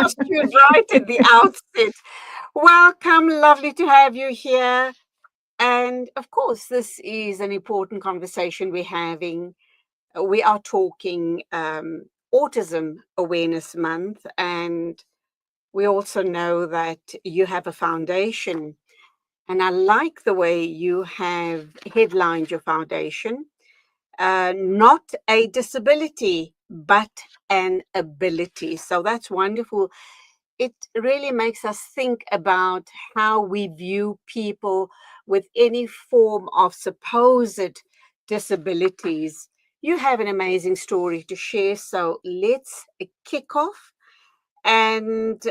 introduced you right at the outset. Welcome, lovely to have you here. And of course, this is an important conversation we're having. We are talking Autism Awareness Month, and we also know that you have a foundation. And I like the way you have headlined your foundation. Not a disability, but an ability. So that's wonderful. It really makes us think about how we view people with any form of supposed disabilities. You have an amazing story to share, so let's kick off and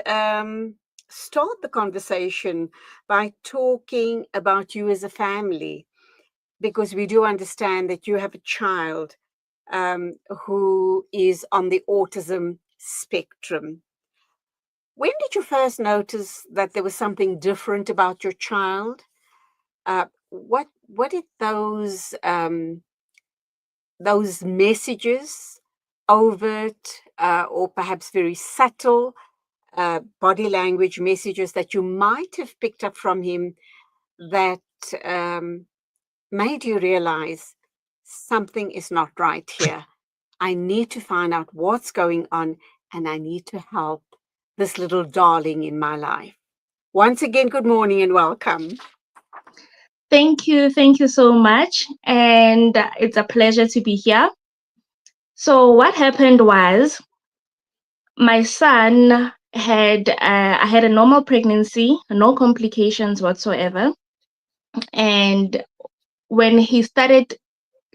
start the conversation by talking about you as a family, because we do understand that you have a child who is on the autism spectrum. When did you first notice that there was something different about your child? What did those messages, overt or perhaps very subtle body language messages that you might have picked up from him that made you realize something is not right here? I need to find out what's going on, and I need to help this little darling in my life. Once again, good morning and welcome. Thank you. Thank you so much. And it's a pleasure to be here. So, what happened was my son I had a normal pregnancy, no complications whatsoever. And when he started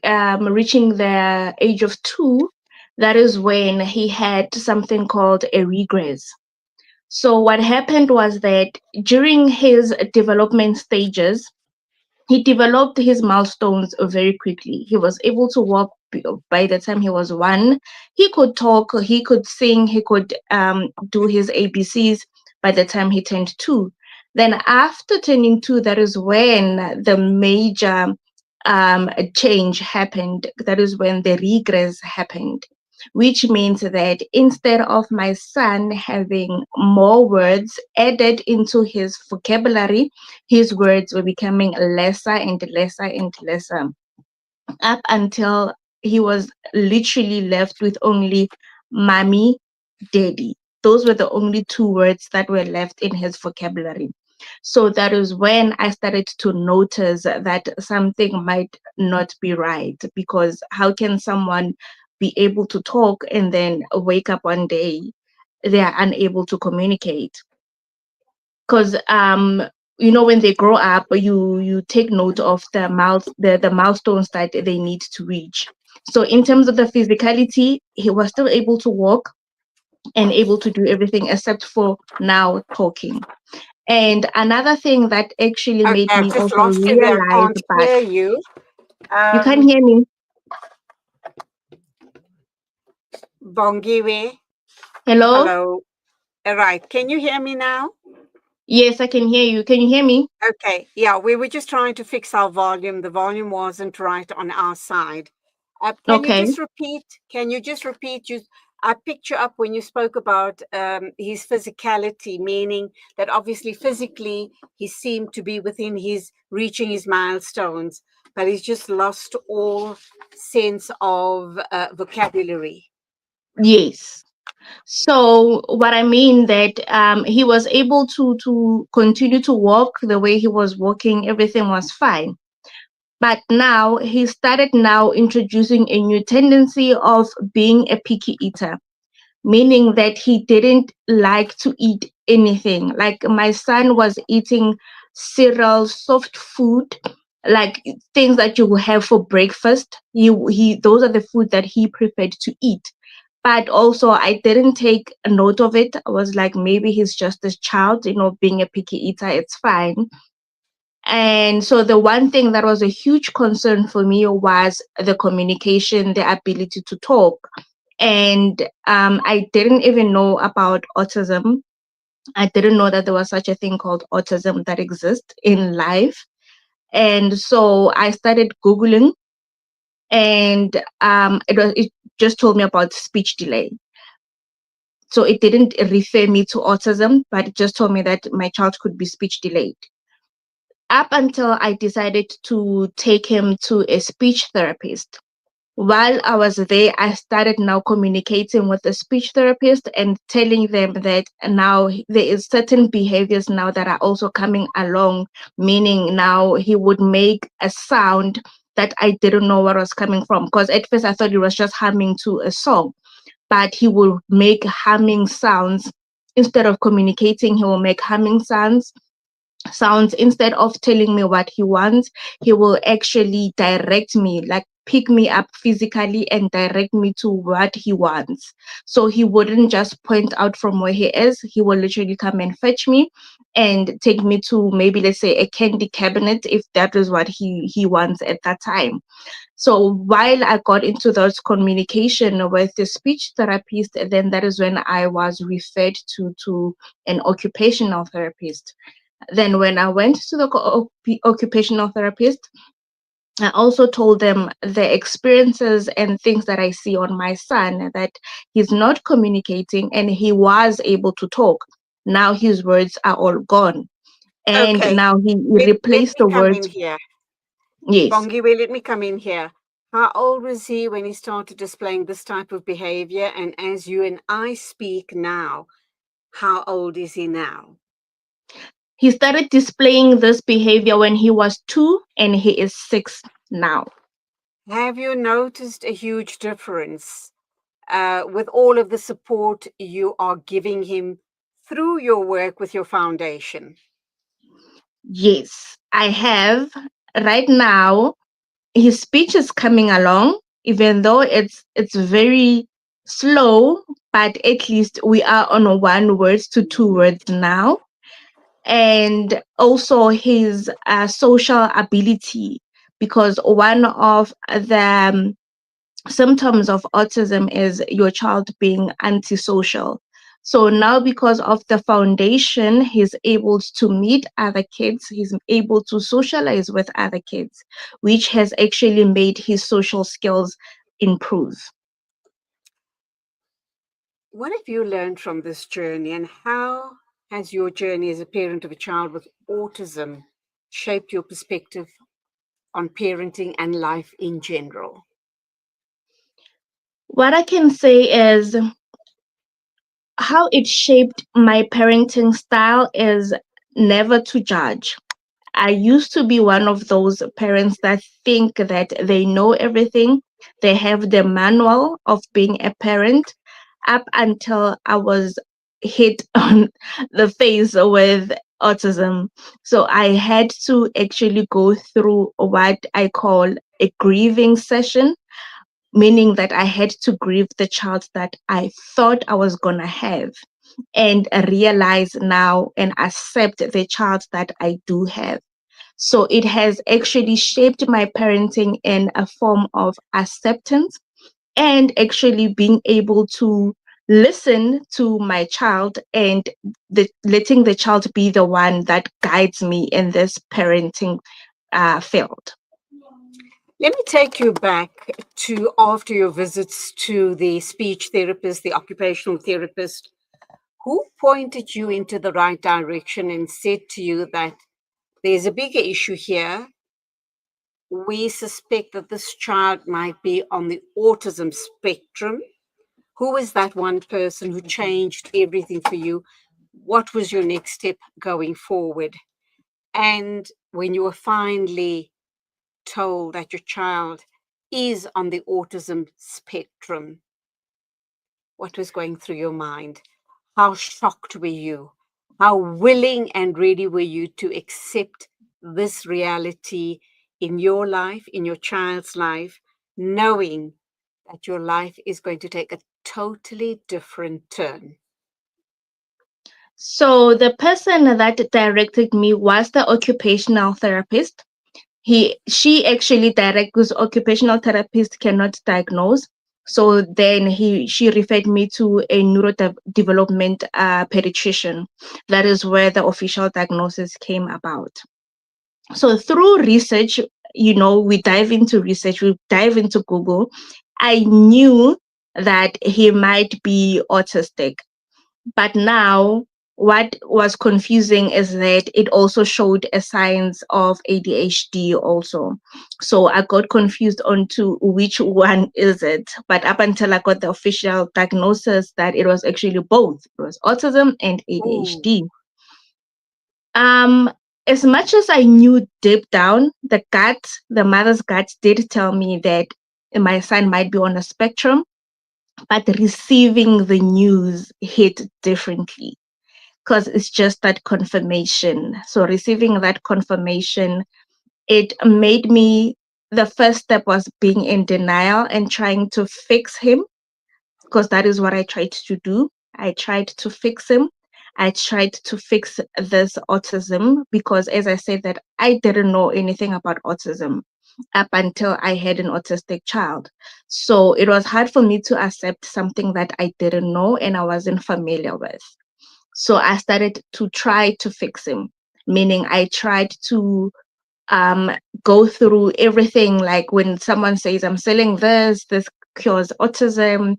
reaching the age of 2, that is when he had something called a regress. So, what happened was that during his development stages, he developed his milestones very quickly. He was able to walk by the time he was 1. He could talk, he could sing, he could do his ABCs by the time he turned 2. Then after turning 2, that is when the major change happened. That is when the regress happened, which means that instead of my son having more words added into his vocabulary, his words were becoming lesser and lesser and lesser, up until he was literally left with only mommy, daddy. Those were the only 2 words that were left in his vocabulary. So that is when I started to notice that something might not be right, because how can someone be able to talk and then wake up one day they are unable to communicate? Because when they grow up, you take note of the milestones that they need to reach. So in terms of the physicality, he was still able to walk and able to do everything except for now talking. And another thing that actually Okay, made I've me just also lost you there. I realize, can't but hear you. you can't Um, hear me. Bongiwe, Hello? hello. All right, can you hear me now? Yes, I can hear you. Can you hear me? Okay, yeah, we were just trying to fix our volume. The volume wasn't right on our side. Can you Okay. just repeat? Can you just repeat? I picked you up when you spoke about his physicality, meaning that obviously physically he seemed to be within his reaching his milestones, but he's just lost all sense of vocabulary. Yes. So what I mean that he was able to continue to walk the way he was walking, everything was fine. But now he started now introducing a new tendency of being a picky eater, meaning that he didn't like to eat anything. Like my son was eating cereal, soft food, like things that you will have for breakfast. He those are the food that he preferred to eat. But also I didn't take a note of it. I was like, maybe he's just a child, being a picky eater, it's fine. And so the one thing that was a huge concern for me was the communication, the ability to talk. And I didn't even know about autism. I didn't know that there was such a thing called autism that exists in life. And so I started Googling, and it just told me about speech delay. So it didn't refer me to autism, but it just told me that my child could be speech delayed. Up until I decided to take him to a speech therapist. While I was there, I started now communicating with the speech therapist and telling them that now there is certain behaviors now that are also coming along, meaning now he would make a sound that I didn't know where it was coming from. Because at first I thought he was just humming to a song, but he will make humming sounds. Instead of communicating, he will make humming sounds. Instead of telling me what he wants, he will actually direct me, like pick me up physically and direct me to what he wants. So he wouldn't just point out from where he is, he will literally come and fetch me and take me to, maybe let's say, a candy cabinet, if that is what he wants at that time. So while I got into those communication with the speech therapist, then that is when I was referred to an occupational therapist. Then, when I went to the occupational therapist, I also told them the experiences and things that I see on my son, that he's not communicating and he was able to talk. Now his words are all gone. And Okay, now he let replaced me the come in words. here. Yes. Bongiwe, let me come in here. How old was he when he started displaying this type of behavior? And as you and I speak now, how old is he now? He started displaying this behavior when he was 2 and he is 6 now. Have you noticed a huge difference with all of the support you are giving him through your work with your foundation? Yes, I have. Right now, his speech is coming along, even though it's very slow, but at least we are on 1 word to 2 words now. And also his social ability, because one of the symptoms of autism is your child being antisocial. So now, because of the foundation, he's able to meet other kids, he's able to socialize with other kids, which has actually made his social skills improve. What have you learned from this journey, and how has your journey as a parent of a child with autism shaped your perspective on parenting and life in general? What I can say is how it shaped my parenting style is never to judge. I used to be one of those parents that think that they know everything. They have the manual of being a parent, up until I was hit on the face with autism. So I had to actually go through what I call a grieving session, meaning that I had to grieve the child that I thought I was going to have, and realize now and accept the child that I do have. So it has actually shaped my parenting in a form of acceptance, and actually being able to listen to my child, and letting the child be the one that guides me in this parenting field. Let me take you back to after your visits to the speech therapist, the occupational therapist. Who pointed you into the right direction and said to you that there's a bigger issue here? We suspect that this child might be on the autism spectrum. Who was that one person who changed everything for you? What was your next step going forward? And when you were finally told that your child is on the autism spectrum, what was going through your mind? How shocked were you? How willing and ready were you to accept this reality in your life, in your child's life, knowing that your life is going to take a totally different turn? So the person that directed me was the occupational therapist. She actually directs, because occupational therapist cannot diagnose. So then she referred me to a neurodevelopment pediatrician. That is where the official diagnosis came about. So through research, we dive into research, we dive into Google. I knew that he might be autistic. But now, what was confusing is that it also showed a signs of ADHD also. So I got confused on to which one is it. But up until I got the official diagnosis that it was actually both. It was autism and Oh, ADHD. Um, as much as I knew deep down, the mother's gut did tell me that my son might be on a spectrum, but receiving the news hit differently because it's just that confirmation. So receiving that confirmation, it made me, the first step was being in denial and trying to fix him, because that is what I tried to do. I tried to fix him. I tried to fix this autism because, as I said, that I didn't know anything about autism up until I had an autistic child. So it was hard for me to accept something that I didn't know and I wasn't familiar with. So I started to try to fix him, meaning I tried to um, go through everything. Like when someone says, I'm selling this cures autism,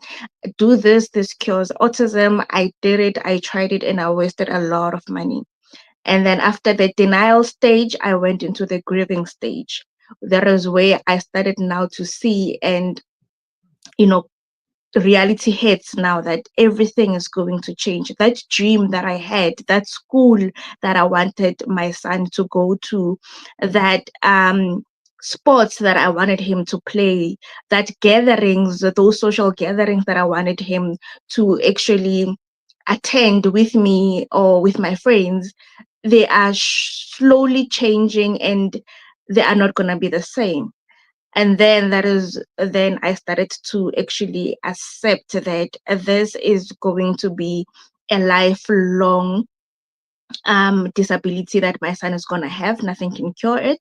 do this cures autism. I did it, I tried it, and I wasted a lot of money. And then after the denial stage, I went into the grieving stage. That is where I started now to see and, you know, reality hits now that everything is going to change. That dream that I had, that school that I wanted my son to go to, that sports that I wanted him to play, that gatherings, those social gatherings that I wanted him to actually attend with me or with my friends, they are slowly changing and they are not going to be the same. And then then I started to actually accept that this is going to be a lifelong disability that my son is going to have. Nothing can cure it,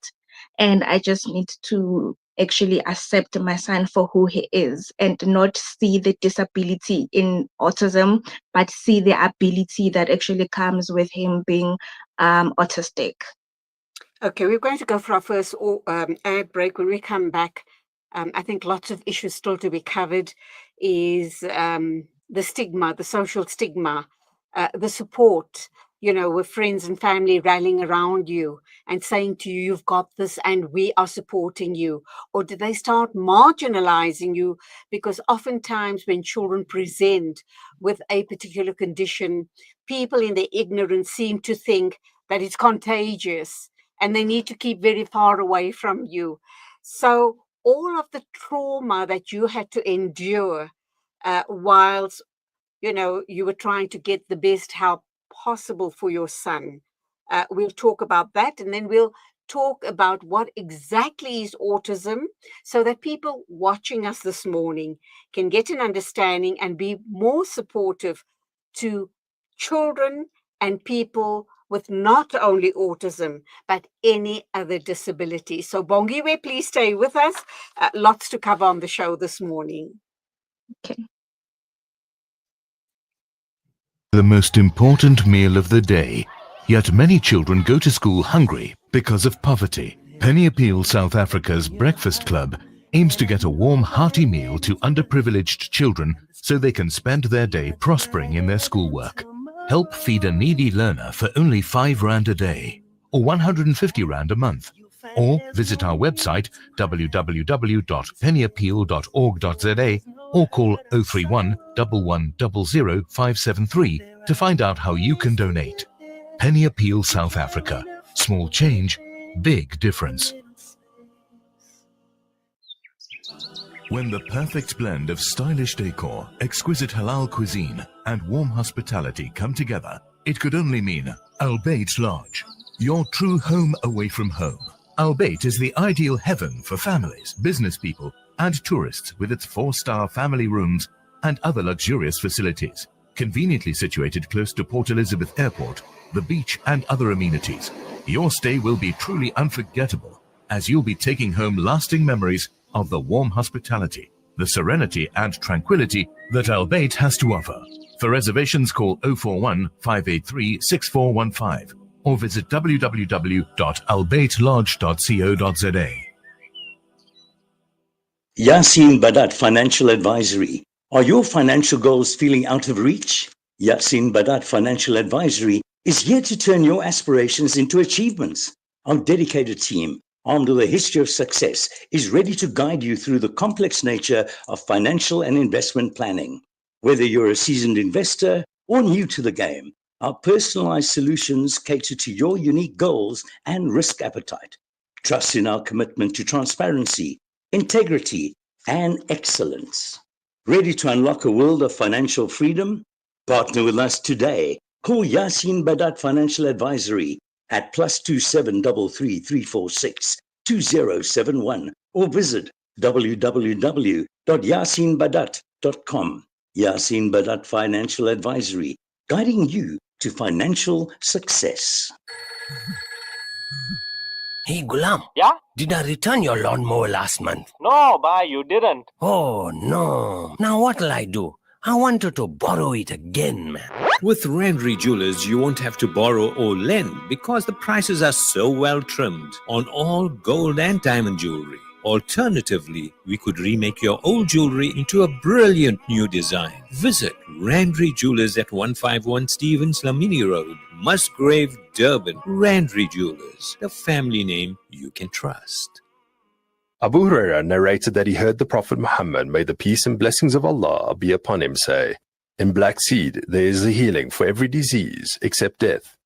and I just need to actually accept my son for who he is and not see the disability in autism, but see the ability that actually comes with him being autistic. okay. We're going to go for our first ad break. When we come back, I think lots of issues still to be covered is the stigma, the social stigma, the support, with friends and family rallying around you and saying to you, you've got this and we are supporting you. Or do they start marginalizing you? Because oftentimes when children present with a particular condition, people in their ignorance seem to think that it's contagious and they need to keep very far away from you. So all of the trauma that you had to endure whilst you were trying to get the best help possible for your son. We'll talk about that, and then we'll talk about what exactly is autism so that people watching us this morning can get an understanding and be more supportive to children and people with not only autism but any other disability. So Bongiwe, please stay with us. Lots to cover on the show this morning. Okay. The most important meal of the day, yet many children go to school hungry because of poverty. Penny Appeal South Africa's Breakfast Club aims to get a warm, hearty meal to underprivileged children so they can spend their day prospering in their schoolwork. Help feed a needy learner for only 5 Rand a day or 150 Rand a month. Or visit our website www.pennyappeal.org.za or call 031 1100 573 to find out how you can donate. Penny Appeal South Africa. Small change, big difference. When the perfect blend of stylish decor, exquisite halal cuisine, and warm hospitality come together, it could only mean Albeit Lodge, your true home away from home. Albeit is the ideal heaven for families, business people, and tourists with its 4-star family rooms and other luxurious facilities. Conveniently situated close to Port Elizabeth Airport, the beach, and other amenities, your stay will be truly unforgettable as you'll be taking home lasting memories of the warm hospitality, the serenity and tranquility that Albeit has to offer. For reservations, call 041 583 6415 or visit www.albeitlodge.co.za. Yasin Badat Financial Advisory. Are your financial goals feeling out of reach? Yasin Badat Financial Advisory is here to turn your aspirations into achievements. Our dedicated team, armed with a history of success, is ready to guide you through the complex nature of financial and investment planning. Whether you're a seasoned investor or new to the game, our personalized solutions cater to your unique goals and risk appetite. Trust in our commitment to transparency, integrity, and excellence. Ready to unlock a world of financial freedom? Partner with us today. Call Yasin Badat Financial Advisory at +27333462071 or visit www.yasinbadat.com. Yasin Badat Financial Advisory, guiding you to financial success. Hey, Gulam. Yeah? Did I return your lawnmower last month? No, bye, you didn't. Oh, no. Now what'll I do? I wanted to borrow it again, man. With Rendry Jewelers, you won't have to borrow or lend because the prices are so well trimmed on all gold and diamond jewelry. Alternatively, we could remake your old jewelry into a brilliant new design. Visit Rendry Jewelers at 151 Stevens Lamini Road, Musgrave, Durban. Rendry Jewelers, the family name you can trust. Abu Huraira narrated that he heard the Prophet Muhammad, may the peace and blessings of Allah be upon him, say, "In black seed there is a healing for every disease except death."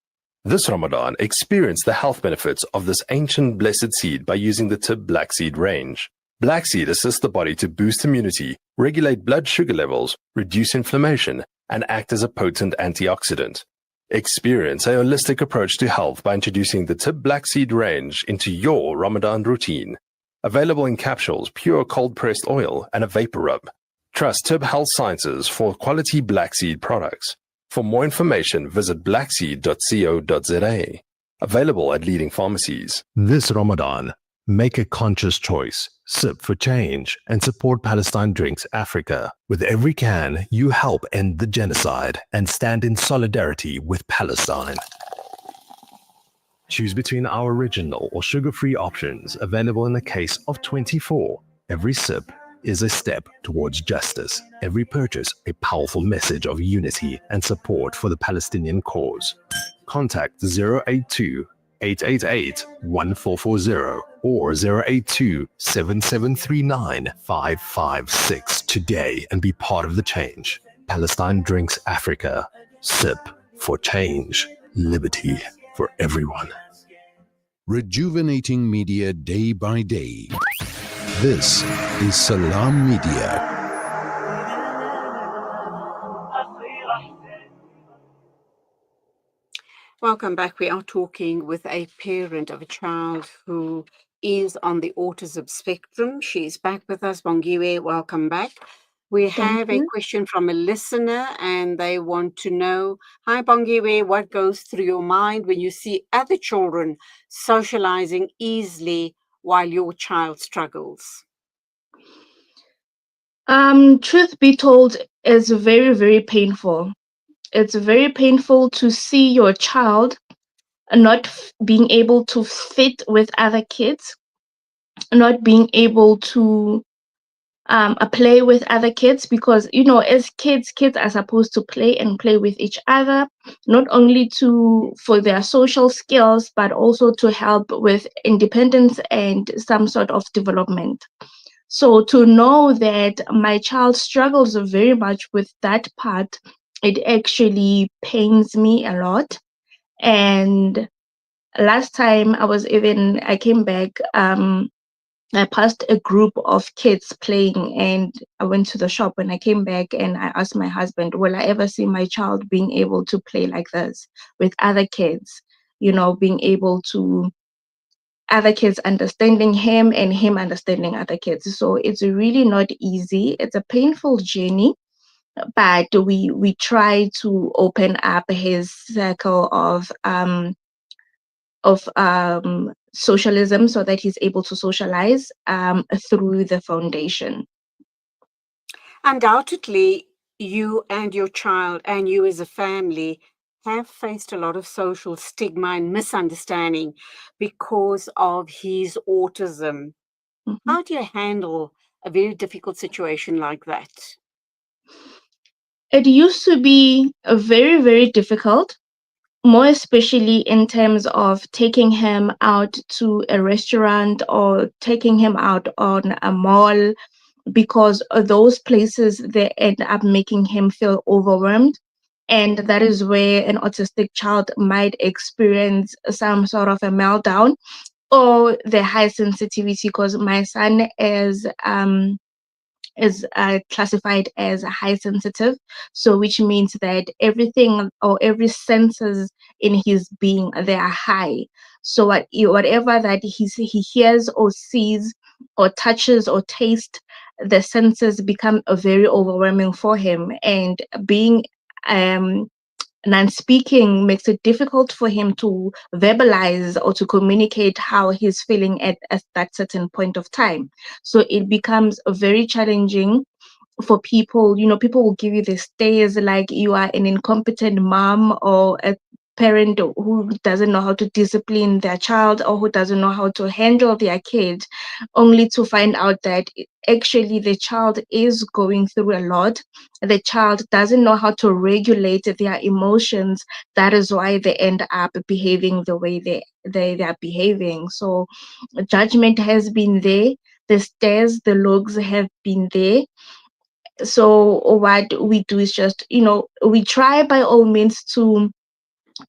This Ramadan, experience the health benefits of this ancient blessed seed by using the Tib Black Seed range. Black seed assists the body to boost immunity, regulate blood sugar levels, reduce inflammation, and act as a potent antioxidant. Experience a holistic approach to health by introducing the Tib Black Seed range into your Ramadan routine. Available in capsules, pure cold-pressed oil, and a vapor rub. Trust Tib Health Sciences for quality black seed products. For more information, visit blackseed.co.za. Available at leading pharmacies. This Ramadan, make a conscious choice, sip for change, and support Palestine Drinks Africa. With every can, you help end the genocide and stand in solidarity with Palestine. Choose between our original or sugar-free options available in the case of 24. Every sip is a step towards justice. Every purchase a powerful message of unity and support for the Palestinian cause. Contact 082-888-1440 or 082-7739-556 today and be part of the change. Palestine Drinks Africa. Sip for change. Liberty for everyone. Rejuvenating media day by day. This is Salam Media. Welcome back. We are talking with a parent of a child who is on the autism spectrum. She's back with us. Bongiwe, welcome back. We have a question from a listener and they want to know, hi Bongiwe, what goes through your mind when you see other children socializing easily while your child struggles? Truth be told, it's very, very painful. It's very painful to see your child not being able to fit with other kids, not being able to play with other kids, because as kids are supposed to play and play with each other, not only for their social skills but also to help with independence and some sort of development. So to know that my child struggles very much with that part, it actually pains me a lot. And last time I came back, I passed a group of kids playing and I went to the shop. When I came back and I asked my husband, will I ever see my child being able to play like this with other kids, being able to other kids understanding him and him understanding other kids. So it's really not easy. It's a painful journey, but we try to open up his circle of socialism so that he's able to socialize through the foundation. Undoubtedly, you and your child and you as a family have faced a lot of social stigma and misunderstanding because of his autism. Mhm. How do you handle a very difficult situation like that? It used to be very, very difficult, more especially in terms of taking him out to a restaurant or taking him out on a mall, because those places they end up making him feel overwhelmed. And that is where an autistic child might experience some sort of a meltdown or the high sensitivity, because my son is classified as high sensitive, so which means that everything or every senses in his being, they are high. So whatever that he hears or sees or touches or tastes, the senses become very overwhelming for him. And being um non-speaking makes it difficult for him to verbalize or to communicate how he's feeling at that certain point of time. So it becomes very challenging for people. People will give you the stares like you are an incompetent mom or a parent who doesn't know how to discipline their child or who doesn't know how to handle their kid, only to find out that actually the child is going through a lot. The child doesn't know how to regulate their emotions. That is why they end up behaving the way they are behaving. So judgment has been there, the stares, the looks have been there. So what we do is just, we try by all means to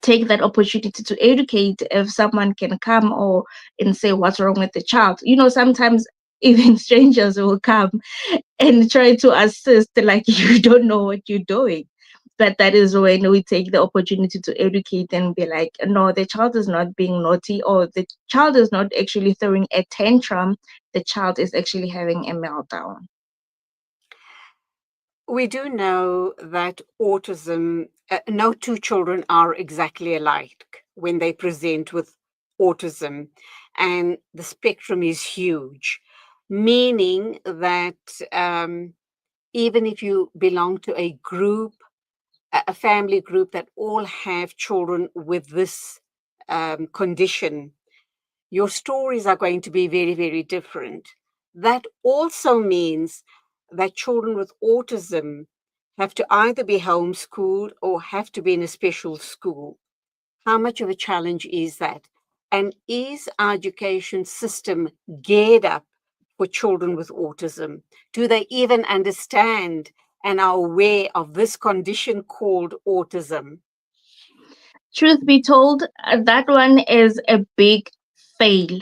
take that opportunity to educate. If someone can come or and say what's wrong with the child, sometimes even strangers will come and try to assist like you don't know what you're doing. But that is when we take the opportunity to educate and be like, no, the child is not being naughty, or the child is not actually throwing a tantrum. The child is actually having a meltdown. We do know that autism, no two children are exactly alike when they present with autism, and the spectrum is huge, meaning that even if you belong to a group, a family group that all have children with this condition, your stories are going to be very, very different. That also means that children with autism have to either be homeschooled or have to be in a special school. How much of a challenge is that? And is our education system geared up for children with autism? Do they even understand and are aware of this condition called autism? Truth be told, that one is a big fail.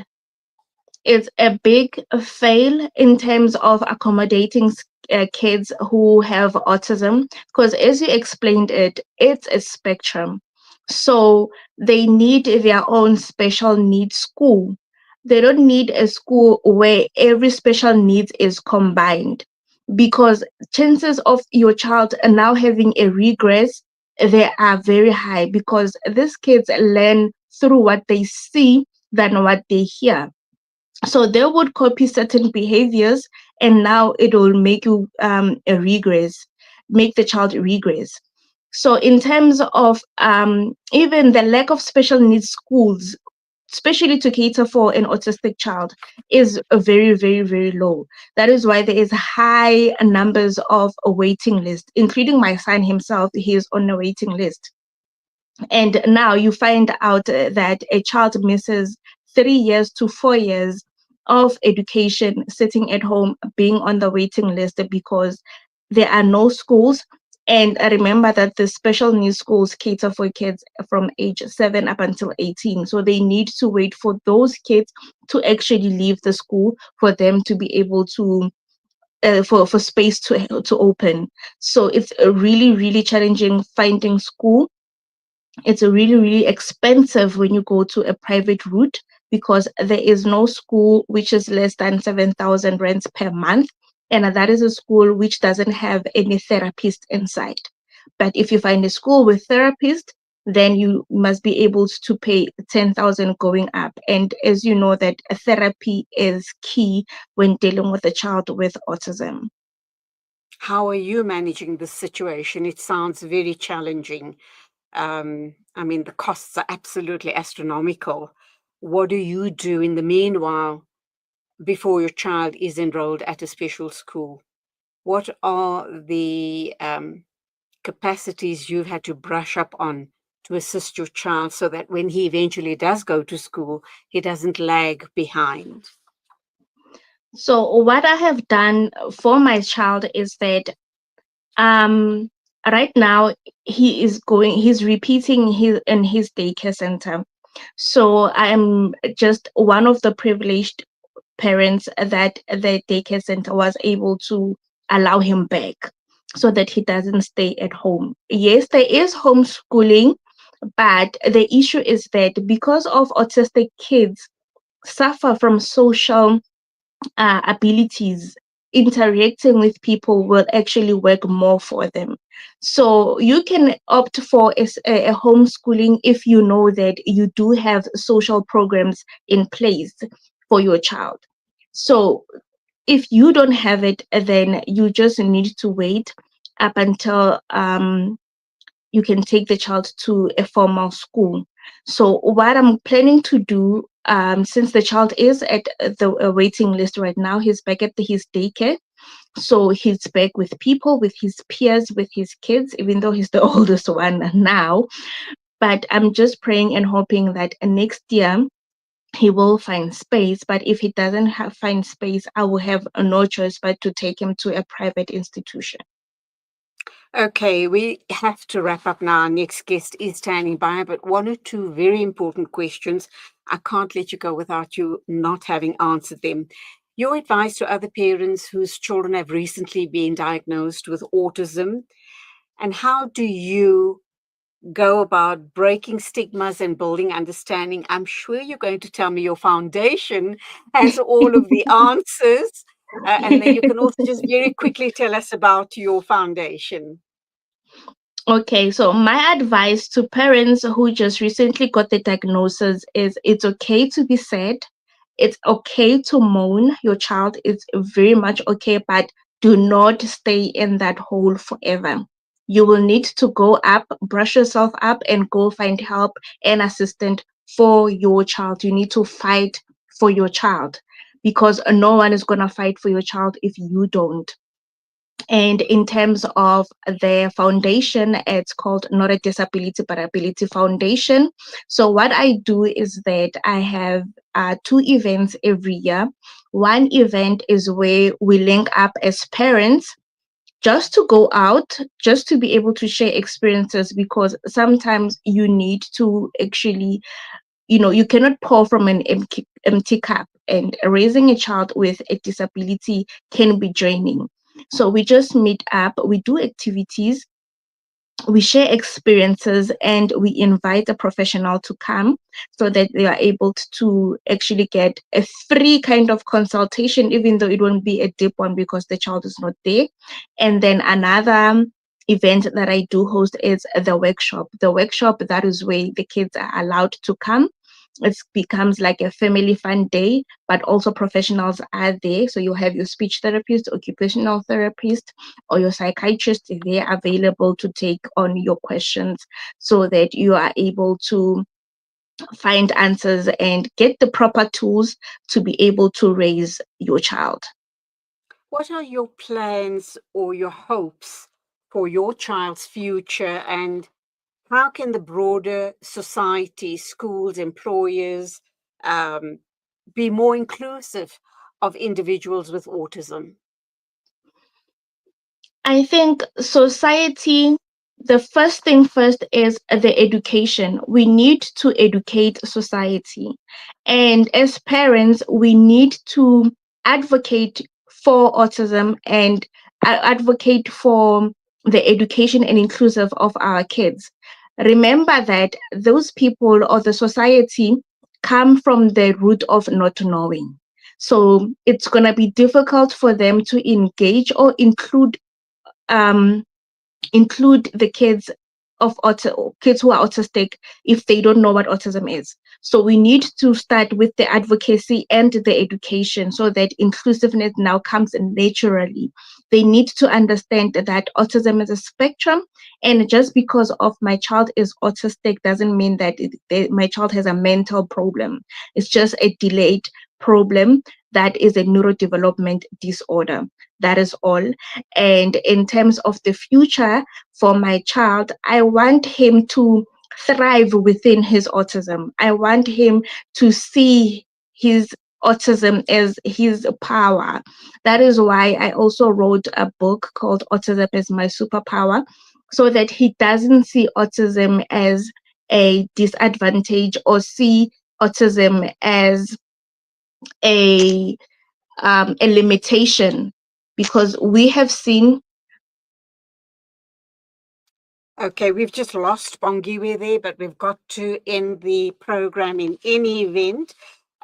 It's a big fail in terms of accommodating kids who have autism, because as you explained it's a spectrum. So they need their own special needs school. They don't need a school where every special needs is combined, because chances of your child now having a regress, they are very high, because these kids learn through what they see than what they hear. So they would copy certain behaviors, and now it will make you a regress, make the child regress. So in terms of even the lack of special needs schools, especially to cater for an autistic child, is a very, very, very low. That is why there is high numbers of a waiting list, including my son himself. He is on a waiting list. And now you find out that a child misses 3 years to 4 years of education sitting at home, being on the waiting list, because there are no schools. And I remember that the special needs schools cater for kids from age 7 up until 18. So they need to wait for those kids to actually leave the school for them to be able to for space to open. So it's a really, really challenging finding school. It's really, really expensive when you go to a private route, because there is no school which is less than 7,000 rands per month. And that is a school which doesn't have any therapist inside. But if you find a school with therapist, then you must be able to pay 10,000 going up. And as you know, that therapy is key when dealing with a child with autism. How are you managing this situation? It sounds very challenging. I mean, the costs are absolutely astronomical. What do you do in the meanwhile before your child is enrolled at a special school? What are the capacities you've had to brush up on to assist your child so that when he eventually does go to school, he doesn't lag behind? So what I have done for my child is that um right now he's repeating his daycare center. So I am just one of the privileged parents that the daycare center was able to allow him back so that he doesn't stay at home. Yes, there is homeschooling, but the issue is that because of autistic kids suffer from social abilities, interacting with people will actually work more for them. So you can opt for a homeschooling if you know that you do have social programs in place for your child. So if you don't have it, then you just need to wait up until you can take the child to a formal school. So what I'm planning to do, since the child is at the waiting list right now, he's back at his daycare. So he's back with people, with his peers, with his kids, even though he's the oldest one now. But I'm just praying and hoping that next year he will find space. But if he doesn't find space, I will have no choice but to take him to a private institution. Okay, we have to wrap up now. Our next guest is standing by, but one or two very important questions. I can't let you go without you not having answered them. Your advice to other parents whose children have recently been diagnosed with autism, and how do you go about breaking stigmas and building understanding? I'm sure you're going to tell me your foundation has all of the answers. And then you can also just very quickly tell us about your foundation. Okay, so my advice to parents who just recently got the diagnosis is it's okay to be sad. It's okay to moan. Your child is very much okay, but do not stay in that hole forever. You will need to go up, brush yourself up, and go find help and assistance for your child. You need to fight for your child because no one is going to fight for your child if you don't. And in terms of the foundation, it's called Not a Disability but Ability Foundation. So what I do is that I have two events every year. One event is where we link up as parents just to go out, just to be able to share experiences, because sometimes you need to actually, you cannot pour from an empty cup, and raising a child with a disability can be draining. So we just meet up, we do activities, we share experiences, and we invite a professional to come so that they are able to actually get a free kind of consultation, even though it won't be a deep one because the child is not there. And then another event that I do host is the workshop. The workshop, that is where the kids are allowed to come. It becomes like a family fun day, but also professionals are there. So you have your speech therapist, occupational therapist, or your psychiatrist. They're available to take on your questions so that you are able to find answers and get the proper tools to be able to raise your child. What are your plans or your hopes for your child's future, and how can the broader society, schools, employers be more inclusive of individuals with autism? I think society, the first thing first is the education. We need to educate society. And as parents, we need to advocate for autism and advocate for the education and inclusive of our kids. Remember that those people or the society come from the root of not knowing. So it's going to be difficult for them to engage or um, include the kids kids who are autistic if they don't know what autism is. So we need to start with the advocacy and the education so that inclusiveness now comes naturally. They need to understand that autism is a spectrum, and just because of my child is autistic doesn't mean that my child has a mental problem. It's just a delayed problem that is a neurodevelopment disorder. That is all. And in terms of the future for my child, I want him to thrive within his autism. I want him to see his autism as his power. That is why I also wrote a book called Autism is My Superpower, so that he doesn't see autism as a disadvantage or see autism as a limitation, because we have seen. Okay, we've just lost Bongiwe there, but we've got to end the program in any event.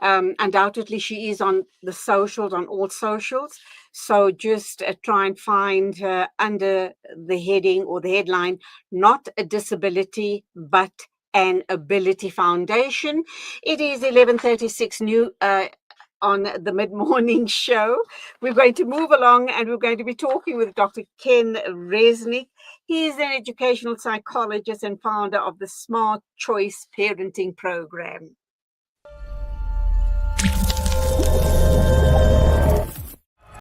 Undoubtedly, she is on the socials, on all socials. So just try and find her under the heading or the headline, Not a Disability, but an Ability Foundation. It is 11:36 new on the mid-morning show. We're going to move along and we're going to be talking with Dr. Ken Resnick. He is an educational psychologist and founder of the Smart Choice Parenting Program.